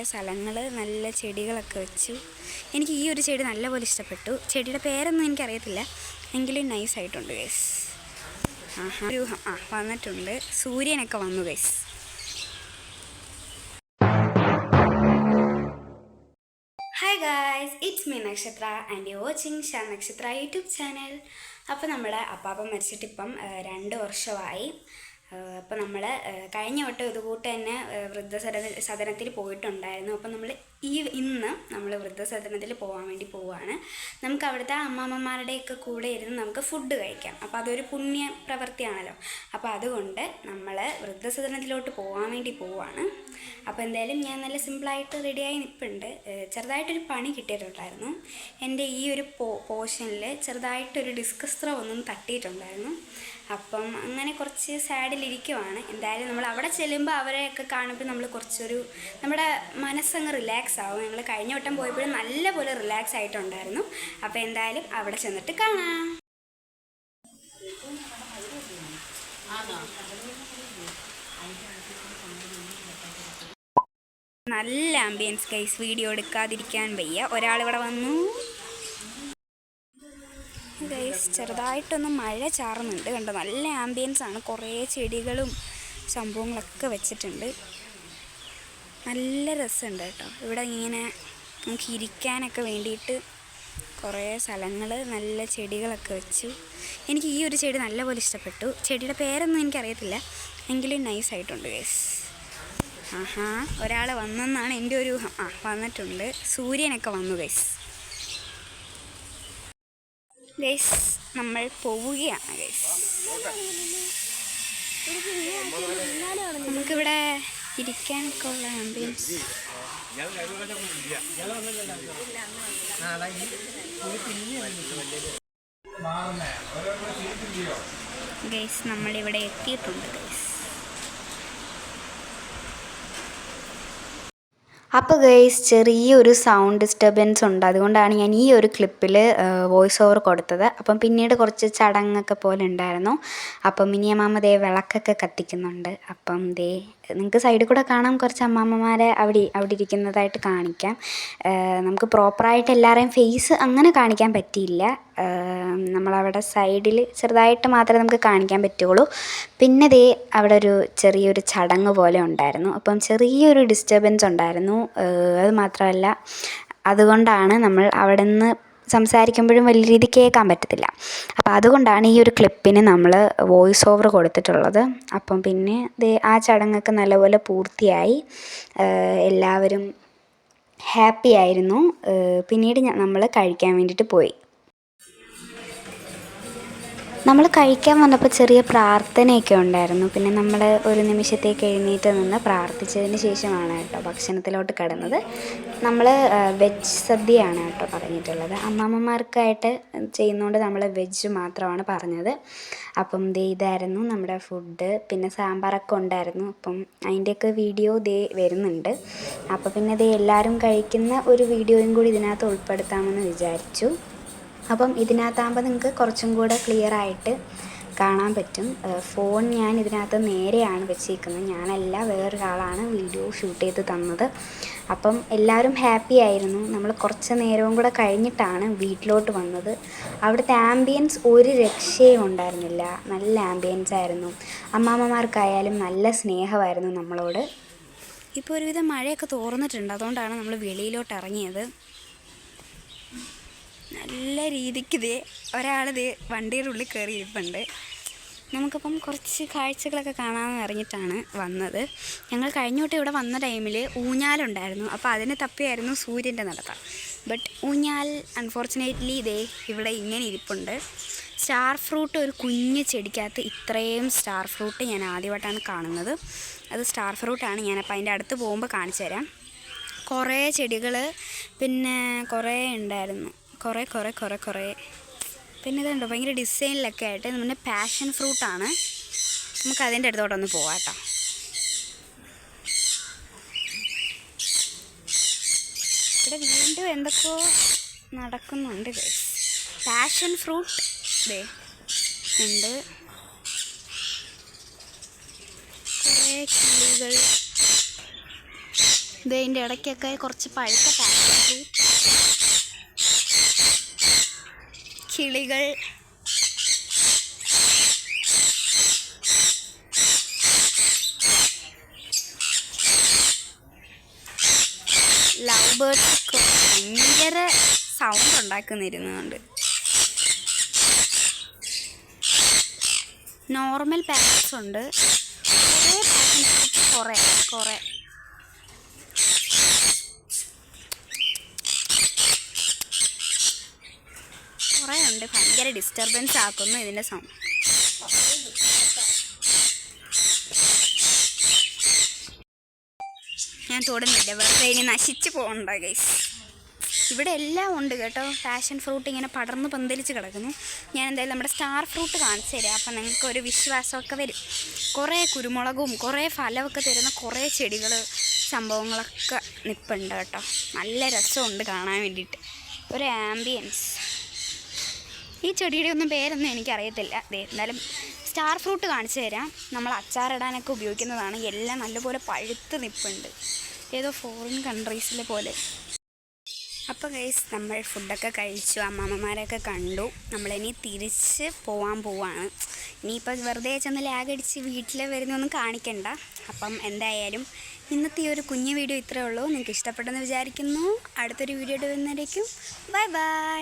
സ്ഥലങ്ങൾ, നല്ല ചെടികളൊക്കെ വെച്ചു. എനിക്ക് ഈ ഒരു ചെടി നല്ലപോലെ ഇഷ്ടപ്പെട്ടു. ചെടിയുടെ പേരൊന്നും എനിക്കറിയത്തില്ല, എങ്കിലും നൈസായിട്ടുണ്ട് ഗൈസ്. ഒരു വന്നിട്ടുണ്ട്, സൂര്യനൊക്കെ വന്നു guys. Hi guys, it's me നക്ഷത്ര ആൻഡ് യു വാച്ചിങ് ഷാ നക്ഷത്ര യൂട്യൂബ് ചാനൽ. അപ്പോൾ നമ്മുടെ അപ്പാപ്പ മരിച്ചിട്ടിപ്പം 2 വർഷമായി. അപ്പോൾ നമ്മൾ കഴിഞ്ഞ വട്ടം ഇതുകൂട്ട് തന്നെ വൃദ്ധസദനത്തിൽ പോയിട്ടുണ്ടായിരുന്നു. അപ്പോൾ ഇന്ന് നമ്മൾ വൃദ്ധസദനത്തിൽ പോകാൻ വേണ്ടി പോവുകയാണ്. നമുക്ക് അവിടുത്തെ അമ്മാമ്മമാരുടെയൊക്കെ കൂടെ ഇരുന്ന് നമുക്ക് ഫുഡ് കഴിക്കാം. അപ്പോൾ അതൊരു പുണ്യ പ്രവൃത്തിയാണല്ലോ. അപ്പോൾ അതുകൊണ്ട് നമ്മൾ വൃദ്ധസദനത്തിലോട്ട് പോകാൻ വേണ്ടി പോവുകയാണ്. അപ്പോൾ എന്തായാലും ഞാൻ നല്ല സിമ്പിളായിട്ട് റെഡിയായി നിൽപ്പുണ്ട്. ചെറുതായിട്ടൊരു പണി കിട്ടിയിട്ടുണ്ടായിരുന്നു. എൻ്റെ ഈ ഒരു പോർഷനിൽ ചെറുതായിട്ടൊരു ഡിസ്കസ് ത്രോ ഒന്നും തട്ടിയിട്ടുണ്ടായിരുന്നു. അപ്പം അങ്ങനെ കുറച്ച് സാഡിലിരിക്കുവാണ്. എന്തായാലും നമ്മൾ അവിടെ ചെല്ലുമ്പോൾ അവരെയൊക്കെ കാണുമ്പോൾ നമ്മൾ കുറച്ചൊരു നമ്മുടെ മനസ്സങ്ങ് റിലാക്സ് ആവും. ഞങ്ങൾ കഴിഞ്ഞ വട്ടം പോയപ്പോഴും നല്ലപോലെ റിലാക്സ് ആയിട്ടുണ്ടായിരുന്നു. അപ്പോൾ എന്തായാലും അവിടെ ചെന്നിട്ട് കാണാം. നല്ല ആംബിയൻസ് ഗൈസ്, വീഡിയോ എടുക്കാതിരിക്കാൻ വയ്യ. ഒരാളിവിടെ വന്നു ഗൈസ്. ചെറുതായിട്ടൊന്ന് മഴ ചാറുന്നുണ്ട്, കണ്ടോ? നല്ല ആംബിയൻസ് ആണ്. കുറേ ചെടികളും സംഭവങ്ങളൊക്കെ വെച്ചിട്ടുണ്ട്. നല്ല രസമുണ്ട് കേട്ടോ. ഇവിടെ ഇങ്ങനെ നമുക്ക് ഇരിക്കാനൊക്കെ വേണ്ടിയിട്ട് കുറേ സ്ഥലങ്ങൾ, നല്ല ചെടികളൊക്കെ വെച്ചു. എനിക്ക് ഈ ഒരു ചെടി നല്ലപോലെ ഇഷ്ടപ്പെട്ടു. ചെടിയുടെ പേരൊന്നും എനിക്കറിയത്തില്ല, എങ്കിലും നൈസായിട്ടുണ്ട് ഗൈസ്. ഒരാൾ വന്നെന്നാണ് എൻ്റെ ഒരു വന്നിട്ടുണ്ട്, സൂര്യനൊക്കെ വന്നു ഗൈസ്. ഗൈസ് നമ്മൾ പോവുകയാണ് ഗൈസ്. നമുക്കിവിടെ ഇരിക്കാനൊക്കെ ഉള്ള ആംബിയൻസ്. ഗൈസ് നമ്മളിവിടെ എത്തിയിട്ടുണ്ട് ഗൈസ്. അപ്പോൾ ഗൈസ് ചെറിയൊരു സൗണ്ട് ഡിസ്റ്റർബൻസ് ഉണ്ട്, അതുകൊണ്ടാണ് ഞാൻ ഈ ഒരു ക്ലിപ്പിൽ വോയിസ് ഓവർ കൊടുത്തത്. അപ്പം പിന്നീട് കുറച്ച് ചടങ്ങൊക്കെ പോലെ ഉണ്ടായിരുന്നു. അപ്പം മിനിയമ്മാമ്മ ദേ വിളക്കൊക്കെ കത്തിക്കുന്നുണ്ട്. അപ്പം ദേ നിങ്ങൾക്ക് സൈഡിൽ കൂടെ കാണാം, കുറച്ച് അമ്മാമ്മമാരെ അവിടെ ഇരിക്കുന്നതായിട്ട് കാണിക്കാം. നമുക്ക് പ്രോപ്പറായിട്ട് എല്ലാവരെയും ഫേസ് അങ്ങനെ കാണിക്കാൻ പറ്റിയില്ല. നമ്മളവിടെ സൈഡിൽ ചെറുതായിട്ട് മാത്രമേ നമുക്ക് കാണിക്കാൻ പറ്റുള്ളൂ. പിന്നെ ദേ അവിടെ ഒരു ചെറിയൊരു ചടങ്ങ് പോലെ ഉണ്ടായിരുന്നു. അപ്പം ചെറിയൊരു ഡിസ്റ്റർബൻസ് ഉണ്ടായിരുന്നു. അത് മാത്രമല്ല, അതുകൊണ്ടാണ് നമ്മൾ അവിടെ നിന്ന് സംസാരിക്കുമ്പോഴും വലിയ രീതിയിൽ കേൾക്കാൻ പറ്റത്തില്ല. അപ്പോൾ അതുകൊണ്ടാണ് ഈ ഒരു ക്ലിപ്പിന് നമ്മൾ വോയിസ് ഓവർ കൊടുത്തിട്ടുള്ളത്. അപ്പം പിന്നെ ആ ചടങ്ങൊക്കെ നല്ലപോലെ പൂർത്തിയായി. എല്ലാവരും ഹാപ്പി ആയിരുന്നു. പിന്നീട് നമ്മൾ കഴിക്കാൻ വേണ്ടിയിട്ട് പോയി. നമ്മൾ കഴിക്കാൻ വന്നപ്പോൾ ചെറിയ പ്രാർത്ഥനയൊക്കെ ഉണ്ടായിരുന്നു. പിന്നെ നമ്മൾ ഒരു നിമിഷത്തേക്ക് എഴുന്നേറ്റ് നിന്ന് പ്രാർത്ഥിച്ചതിന് ശേഷമാണ് കേട്ടോ ഭക്ഷണത്തിലോട്ട് കിടന്നത്. നമ്മൾ വെജ് സദ്യയാണ് കേട്ടോ പറഞ്ഞിട്ടുള്ളത്. അമ്മാമ്മമാർക്കായിട്ട് ചെയ്യുന്നതുകൊണ്ട് നമ്മൾ വെജ് മാത്രമാണ് പറഞ്ഞത്. അപ്പം ഇതായിരുന്നു നമ്മുടെ ഫുഡ്. പിന്നെ സാമ്പാറൊക്കെ ഉണ്ടായിരുന്നു. അപ്പം അതിൻ്റെയൊക്കെ വീഡിയോ വരുന്നുണ്ട്. അപ്പോൾ പിന്നെ എല്ലാവരും കഴിക്കുന്ന ഒരു വീഡിയോയും കൂടി ഇതിനകത്ത് ഉൾപ്പെടുത്താമെന്ന് വിചാരിച്ചു. അപ്പം ഇതിനകത്താകുമ്പോൾ നിങ്ങൾക്ക് കുറച്ചും കൂടെ ക്ലിയറായിട്ട് കാണാൻ പറ്റും. ഫോൺ ഞാൻ ഇതിനകത്ത് നേരെയാണ് വെച്ചിരിക്കുന്നത്, ഞാനല്ല, വേറൊരാളാണ് വീഡിയോ ഷൂട്ട് ചെയ്ത് തന്നത്. അപ്പം എല്ലാവരും ഹാപ്പി ആയിരുന്നു. നമ്മൾ കുറച്ച് നേരവും കൂടെ കഴിഞ്ഞിട്ടാണ് വീട്ടിലോട്ട് വന്നത്. അവിടുത്തെ ആംബിയൻസ് ഒരു രക്ഷയും ഉണ്ടായിരുന്നില്ല. നല്ല ആംബിയൻസ് ആയിരുന്നു. അമ്മാമ്മമാർക്കായാലും നല്ല സ്നേഹമായിരുന്നു നമ്മളോട്. ഇപ്പോൾ ഒരുവിധം മഴയൊക്കെ തോർന്നിട്ടുണ്ട്, അതുകൊണ്ടാണ് നമ്മൾ വെളിയിലോട്ട് ഇറങ്ങിയത്. നല്ല രീതിക്ക് ഒരാൾ വണ്ടിയുടെ ഉള്ളിൽ കയറി ഇരിപ്പുണ്ട്. നമുക്കപ്പം കുറച്ച് കാഴ്ചകളൊക്കെ കാണാമെന്ന് ഇറങ്ങിയിട്ടാണ് വന്നത്. ഞങ്ങൾ കഴിഞ്ഞോട്ട് ഇവിടെ വന്ന ടൈമിൽ ഊഞ്ഞാലുണ്ടായിരുന്നു. അപ്പോൾ അതിന് തപ്പിയായിരുന്നു സൂര്യൻ്റെ നടത്തം. ബട്ട് ഊഞ്ഞാൽ അൺഫോർച്ചുനേറ്റ്ലി ഇവിടെ ഇങ്ങനെ ഇരിപ്പുണ്ട്. സ്റ്റാർ ഫ്രൂട്ട്, ഒരു കുഞ്ഞ് ചെടിക്കകത്ത് ഇത്രയും സ്റ്റാർ ഫ്രൂട്ട് ഞാൻ ആദ്യമായിട്ടാണ് കാണുന്നത്. അത് സ്റ്റാർ ഫ്രൂട്ടാണ്. ഞാനപ്പോൾ അതിൻ്റെ അടുത്ത് പോകുമ്പോൾ കാണിച്ചു തരാം. കുറേ ചെടികൾ പിന്നെ കുറേ ഉണ്ടായിരുന്നു, കുറേ പിന്നെ ഇതുണ്ടോ ഭയങ്കര ഡിസൈനിലൊക്കെ ആയിട്ട്. നമ്മുടെ പാഷൻ ഫ്രൂട്ടാണ്. നമുക്ക് അതിൻ്റെ അടുത്തോട്ടൊന്ന് പോവാം കേട്ടോ. ഇവിടെ വീണ്ടും എന്തൊക്കെയോ നടക്കുന്നുണ്ട്. പാഷൻ ഫ്രൂട്ട് ഉണ്ട്. കുറേ കിളികൾ ഇതിൻ്റെ ഇടയ്ക്കൊക്കെ കുറച്ച് പഴുത്ത പാക്കറ്റ്, കിളികൾ, ലവ് ബേർഡ്സ് ഭയങ്കര സൗണ്ട് ഉണ്ടാക്കുന്നിരുന്നുണ്ട്. നോർമൽ പാക്കറ്റ്സ് ഉണ്ട്, കുറേ ഉണ്ട്. ഭയങ്കര ഡിസ്റ്റർബൻസ് ആക്കുന്നു ഇതിൻ്റെ സൗണ്ട്. ഞാൻ തൊടുന്നില്ല, വെറുതെ ഇനി നശിച്ച് പോകണ്ട ഗൈസ്. ഇവിടെ എല്ലാം ഉണ്ട് കേട്ടോ. പാഷൻ ഫ്രൂട്ട് ഇങ്ങനെ പടർന്ന് പന്തലിച്ച് കിടക്കുന്നു. ഞാൻ എന്തായാലും നമ്മുടെ സ്റ്റാർ ഫ്രൂട്ട് കാണിച്ചു തരാം, അപ്പം നിങ്ങൾക്കൊരു വിശ്വാസമൊക്കെ വരും. കുറേ കുരുമുളകും കുറേ ഫലമൊക്കെ തരുന്ന കുറേ ചെടികൾ സംഭവങ്ങളൊക്കെ നിൽപ്പുണ്ട് കേട്ടോ. നല്ല രസമുണ്ട് കാണാൻ വേണ്ടിയിട്ട്, ഒരു ആംബിയൻസ്. ഈ ചെടിയുടെ ഒന്നും പേരൊന്നും എനിക്കറിയത്തില്ല. അതെ, എന്തായാലും സ്റ്റാർ ഫ്രൂട്ട് കാണിച്ചു തരാം. നമ്മൾ അച്ചാറിടാനൊക്കെ ഉപയോഗിക്കുന്നതാണ്. എല്ലാം നല്ലപോലെ പഴുത്ത് നിൽപ്പുണ്ട്, ഏതോ ഫോറിൻ കൺട്രീസിലെ പോലെ. അപ്പോൾ ഗൈസ്, നമ്മൾ ഫുഡൊക്കെ കഴിച്ചു, അമ്മമ്മമാരൊക്കെ കണ്ടു. നമ്മളിനി തിരിച്ച് പോവാൻ പോവാണ്. ഇനിയിപ്പോൾ വെറുതെ ചെന്ന് ലാഗടിച്ച് വീട്ടിൽ വരുന്നൊന്നും കാണിക്കണ്ട. അപ്പം എന്തായാലും ഇന്നത്തെ ഈ ഒരു കുഞ്ഞു വീഡിയോ ഇത്രയേ ഉള്ളൂ. നിങ്ങൾക്ക് ഇഷ്ടപ്പെട്ടെന്ന് വിചാരിക്കുന്നു. അടുത്തൊരു വീഡിയോ ഇടുന്നതായിരിക്കും. Bye bye.